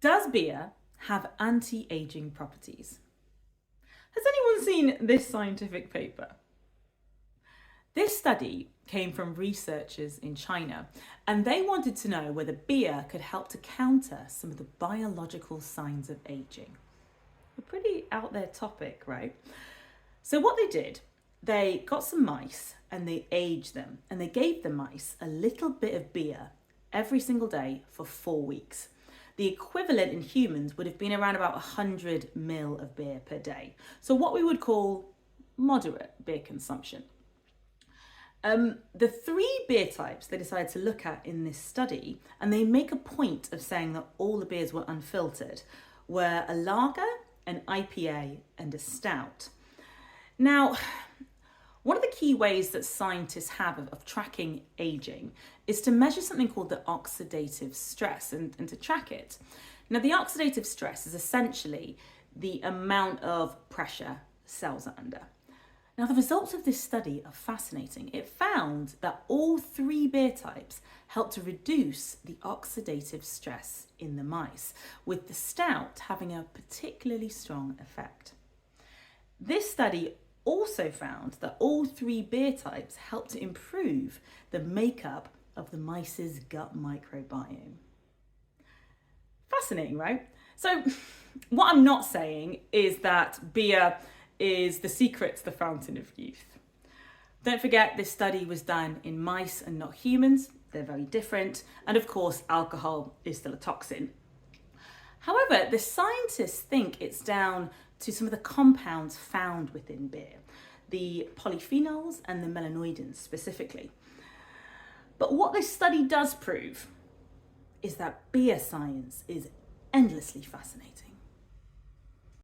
Does beer have anti-aging properties? Has anyone seen this scientific paper? This study came from researchers in China, and they wanted to know whether beer could help to counter some of the biological signs of aging. A pretty out there topic, right? So what they did, they got some mice and they aged them, and they gave the mice a little bit of beer every single day for 4 weeks. The equivalent in humans would have been around about 100 ml of beer per day. So what we would call moderate beer consumption. The 3 beer types they decided to look at in this study, and they make a point of saying that all the beers were unfiltered, were a lager, an IPA, and a stout. Now, one of the key ways that scientists have of tracking aging is to measure something called the oxidative stress and to track it. Now, the oxidative stress is essentially the amount of pressure cells are under. Now, the results of this study are fascinating. It found that all 3 beer types help to reduce the oxidative stress in the mice, with the stout having a particularly strong effect. This study also found that all 3 beer types help to improve the makeup of the mice's gut microbiome. Fascinating, right? So, what I'm not saying is that beer is the secret to the fountain of youth. Don't forget, this study was done in mice and not humans. They're very different. And of course, alcohol is still a toxin. However, the scientists think it's down to some of the compounds found within beer, the polyphenols and the melanoidins specifically. But what this study does prove is that beer science is endlessly fascinating.